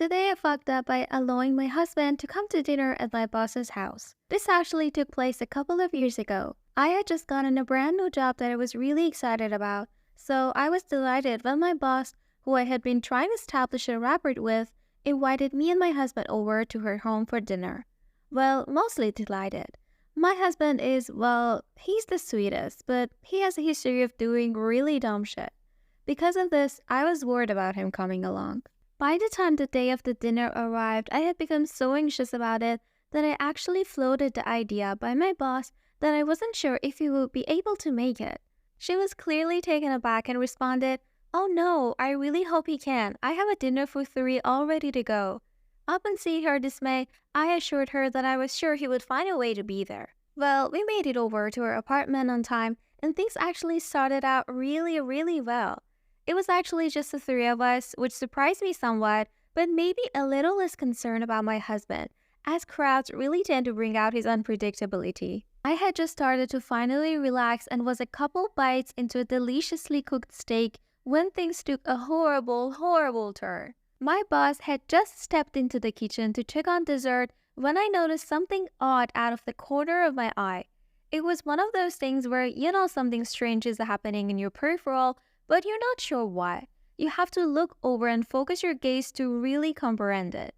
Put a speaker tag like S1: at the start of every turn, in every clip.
S1: Today I fucked up by allowing my husband to come to dinner at my boss's house. This actually took place a couple of years ago. I had just gotten a brand new job that I was really excited about, so I was delighted when my boss, who I had been trying to establish a rapport with, invited me and my husband over to her home for dinner. Well, mostly delighted. My husband is, well, he's the sweetest, but he has a history of doing really dumb shit. Because of this, I was worried about him coming along. By the time the day of the dinner arrived, I had become so anxious about it that I actually floated the idea by my boss that I wasn't sure if he would be able to make it. She was clearly taken aback and responded, "Oh no, I really hope he can. I have a dinner for 3 all ready to go." Upon seeing her dismay, I assured her that I was sure he would find a way to be there. Well, we made it over to her apartment on time, and things actually started out really well. It was actually just the three of us, which surprised me somewhat, but made me a little less concerned about my husband, as crowds really tend to bring out his unpredictability. I had just started to finally relax and was a couple bites into a deliciously cooked steak when things took a horrible turn. My boss had just stepped into the kitchen to check on dessert when I noticed something odd out of the corner of my eye. It was one of those things where you know something strange is happening in your peripheral, but you're not sure why. You have to look over and focus your gaze to really comprehend it.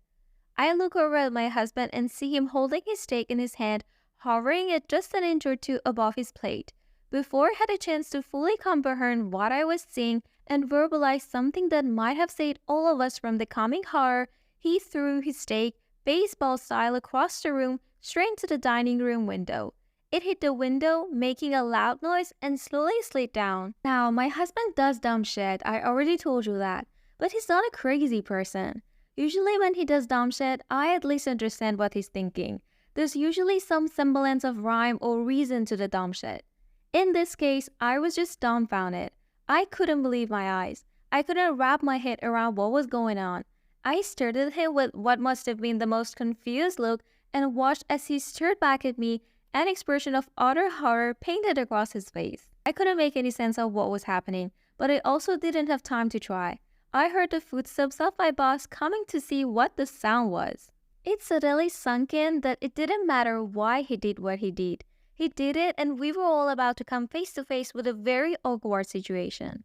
S1: I look over at my husband and see him holding his steak in his hand, hovering it just an inch or two above his plate. Before I had a chance to fully comprehend what I was seeing and verbalize something that might have saved all of us from the coming horror, he threw his steak, baseball style, across the room, straight to the dining room window. It hit the window, making a loud noise, and slowly slid down. Now, my husband does dumb shit, I already told you that, but he's not a crazy person. Usually when he does dumb shit, I at least understand what he's thinking. There's usually some semblance of rhyme or reason to the dumb shit. In this case, I was just dumbfounded. I couldn't believe my eyes. I couldn't wrap my head around what was going on. I stared at him with what must have been the most confused look and watched as he stared back at me, an expression of utter horror painted across his face. I couldn't make any sense of what was happening, but I also didn't have time to try. I heard the footsteps of my boss coming to see what the sound was. It suddenly sunk in that it didn't matter why he did what he did. He did it, and we were all about to come face to face with a very awkward situation.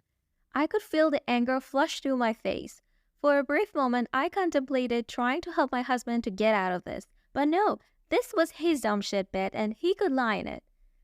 S1: I could feel the anger flush through my face. For a brief moment, I contemplated trying to help my husband to get out of this, but no, this was his dumb shit bed and he could lie in it.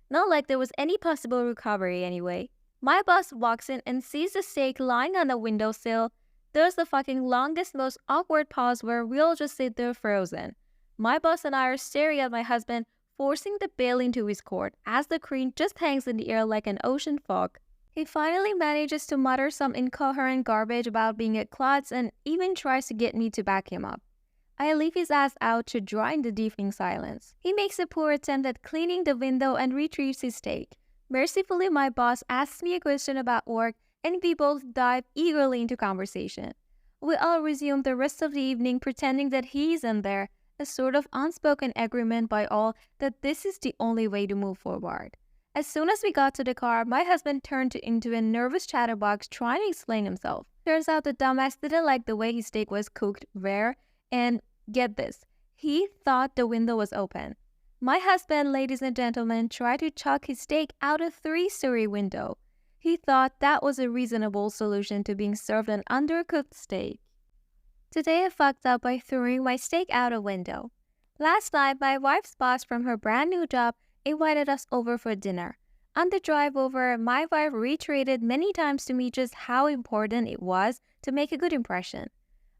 S1: Not like there was any possible recovery anyway. My boss walks in and sees the steak lying on the windowsill. There's the fucking longest, most awkward pause where we all just sit there frozen. My boss and I are staring at my husband, forcing the bale into his court as the cream just hangs in the air like an ocean fog. He finally manages to mutter some incoherent garbage about being a klutz and even tries to get me to back him up. I leave his ass out to dry in the deafening silence. He makes a poor attempt at cleaning the window and retrieves his steak. Mercifully, my boss asks me a question about work, and we both dive eagerly into conversation. We all resume the rest of the evening pretending that he isn't there, a sort of unspoken agreement by all that this is the only way to move forward. As soon as we got to the car, my husband turned into a nervous chatterbox trying to explain himself. Turns out the dumbass didn't like the way his steak was cooked rare, and get this, he thought the window was open. My husband, ladies and gentlemen, tried to chuck his steak out a 3-story window. He thought that was a reasonable solution to being served an undercooked steak. Today I fucked up by throwing my steak out a window. Last night, my wife's boss from her brand new job invited us over for dinner. On the drive over, my wife reiterated many times to me just how important it was to make a good impression.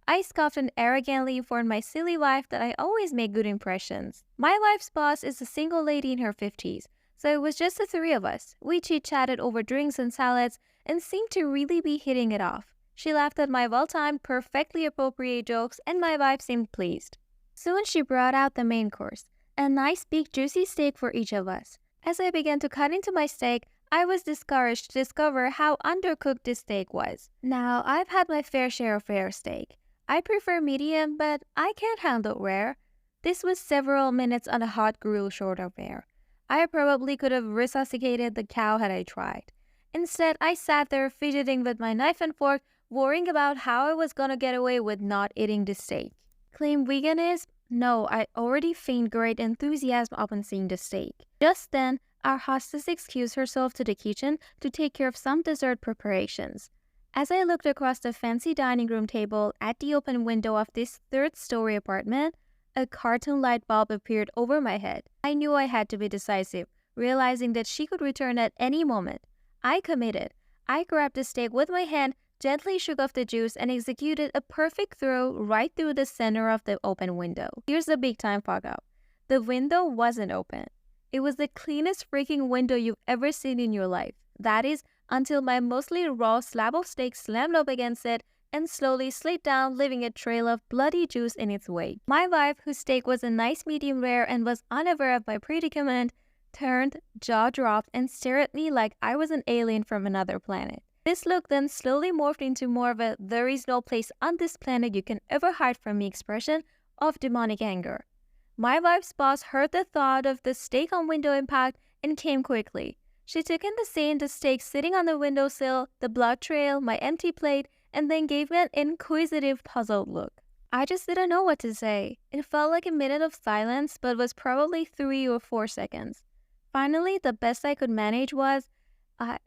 S1: I scoffed and arrogantly informed my silly wife that I always make good impressions. My wife's boss is a single lady in her 50s, so it was just the three of us. We chit-chatted over drinks and salads and seemed to really be hitting it off. She laughed at my well-timed, perfectly appropriate jokes, and my wife seemed pleased. Soon she brought out the main course, a nice big juicy steak for each of us. As I began to cut into my steak, I was discouraged to discover how undercooked this steak was. Now, I've had my fair share of rare steak. I prefer medium, but I can't handle rare. This was several minutes on a hot grill short of rare. I probably could have resuscitated the cow had I tried. Instead, I sat there fidgeting with my knife and fork, worrying about how I was gonna get away with not eating the steak. Claim veganism? No, I already feigned great enthusiasm upon seeing the steak. Just then, our hostess excused herself to the kitchen to take care of some dessert preparations. As I looked across the fancy dining room table at the open window of this third-story apartment, a cartoon light bulb appeared over my head. I knew I had to be decisive, realizing that she could return at any moment. I committed. I grabbed the steak with my hand, gently shook off the juice, and executed a perfect throw right through the center of the open window. Here's the big time fuck up. The window wasn't open. It was the cleanest freaking window you've ever seen in your life. That is, until my mostly raw slab of steak slammed up against it and slowly slid down, leaving a trail of bloody juice in its wake. My wife, whose steak was a nice medium rare and was unaware of my predicament, turned, jaw dropped, and stared at me like I was an alien from another planet. This look then slowly morphed into more of a "there is no place on this planet you can ever hide from me" expression of demonic anger. My wife's boss heard the thought of the steak on window impact and came quickly. She took in the scene, the steak sitting on the windowsill, the blood trail, my empty plate, and then gave me an inquisitive, puzzled look. I just didn't know what to say. It felt like a minute of silence, but was probably 3 or 4 seconds. Finally, the best I could manage was,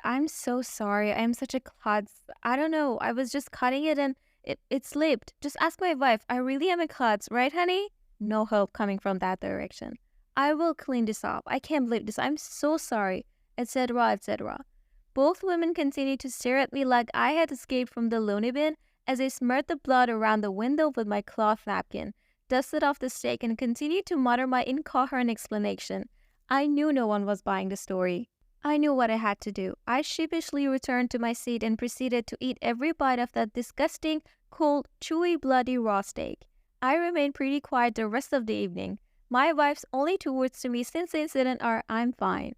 S1: I'm so sorry. I'm such a klutz. I don't know. I was just cutting it and it slipped. Just ask my wife. I really am a klutz, right, honey? No help coming from that direction. I will clean this up. I can't believe this. I'm so sorry, etc., etc. Both women continued to stare at me like I had escaped from the loony bin as I smeared the blood around the window with my cloth napkin, dusted off the steak, and continued to mutter my incoherent explanation. I knew no one was buying the story. I knew what I had to do. I sheepishly returned to my seat and proceeded to eat every bite of that disgusting, cold, chewy, bloody raw steak. I remained pretty quiet the rest of the evening. My wife's only 2 words to me since the incident are, "I'm fine."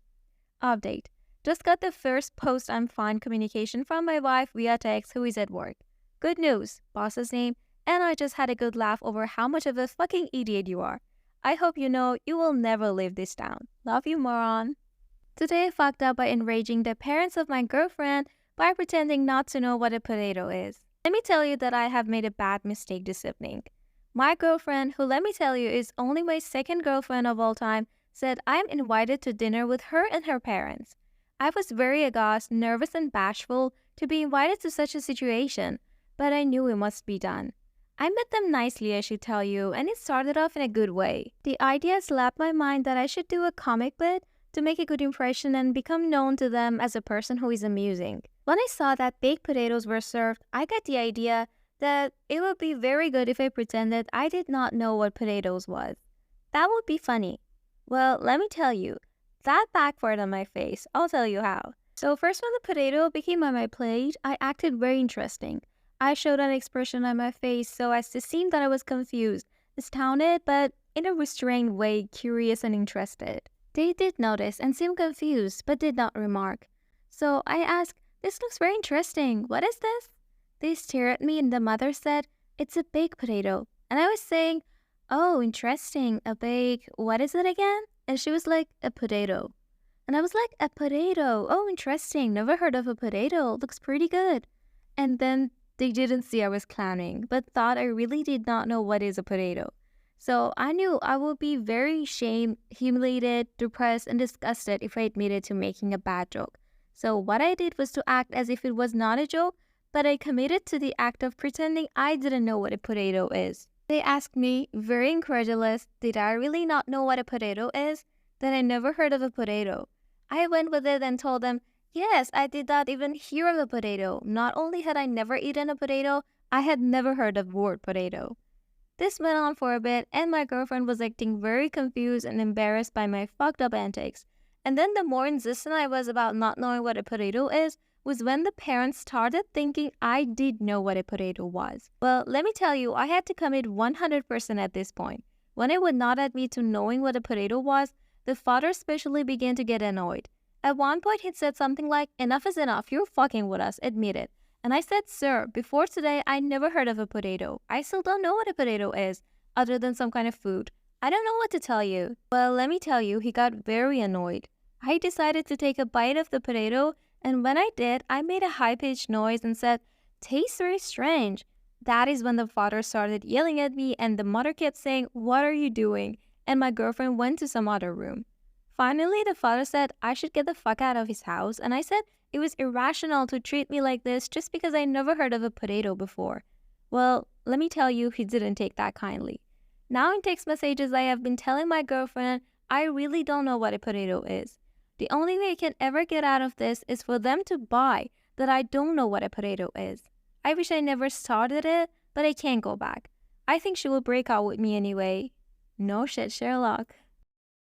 S1: Update. Just got the first post "I'm fine" communication from my wife via text, who is at work. Good news, boss's name, and I just had a good laugh over how much of a fucking idiot you are. I hope you know you will never live this down. Love you, moron. Today I fucked up by enraging the parents of my girlfriend by pretending not to know what a potato is. Let me tell you that I have made a bad mistake this evening. My girlfriend, who let me tell you is only my second girlfriend of all time, said I am invited to dinner with her and her parents. I was very aghast, nervous, and bashful to be invited to such a situation, but I knew it must be done. I met them nicely, I should tell you, and it started off in a good way. The idea slapped my mind that I should do a comic bit to make a good impression and become known to them as a person who is amusing. When I saw that baked potatoes were served, I got the idea that it would be very good if I pretended I did not know what potatoes was. That would be funny. Well, let me tell you, that backfired on my face. I'll tell you how. So first, when the potato became on my plate, I acted very interesting. I showed an expression on my face so as to seem that I was confused, astounded, but in a restrained way, curious and interested. They did notice and seemed confused, but did not remark. So I asked, "This looks very interesting. What is this?" They stared at me and the mother said, "It's a baked potato." And I was saying, "Oh, interesting, a baked, what is it again?" And she was like, "A potato." And I was like, "A potato? Oh, interesting. Never heard of a potato. Looks pretty good." And then they didn't see I was clowning, but thought I really did not know what is a potato. So I knew I would be very shamed, humiliated, depressed, and disgusted if I admitted to making a bad joke. So what I did was to act as if it was not a joke, but I committed to the act of pretending I didn't know what a potato is. They asked me, very incredulous, did I really not know what a potato is? That I never heard of a potato. I went with it and told them, yes, I did not even hear of a potato. Not only had I never eaten a potato, I had never heard of the word potato. This went on for a bit, and my girlfriend was acting very confused and embarrassed by my fucked up antics. And then the more insistent I was about not knowing what a potato is, was when the parents started thinking I did know what a potato was. Well, let me tell you, I had to commit 100% at this point. When I would not admit to knowing what a potato was, the father especially began to get annoyed. At one point, he said something like, "Enough is enough, you're fucking with us, admit it." And I said, "Sir, before today, I never heard of a potato. I still don't know what a potato is, other than some kind of food. I don't know what to tell you." Well, let me tell you, he got very annoyed. I decided to take a bite of the potato, and when I did, I made a high-pitched noise and said, Tastes very strange. That is when the father started yelling at me, and the mother kept saying, "What are you doing?" And my girlfriend went to some other room. Finally, the father said I should get the fuck out of his house, and I said it was irrational to treat me like this just because I never heard of a potato before. Well, let me tell you, he didn't take that kindly. Now, in text messages, I have been telling my girlfriend I really don't know what a potato is. The only way I can ever get out of this is for them to buy that I don't know what a potato is. I wish I never started it, but I can't go back. I think she will break out with me anyway. No shit, Sherlock.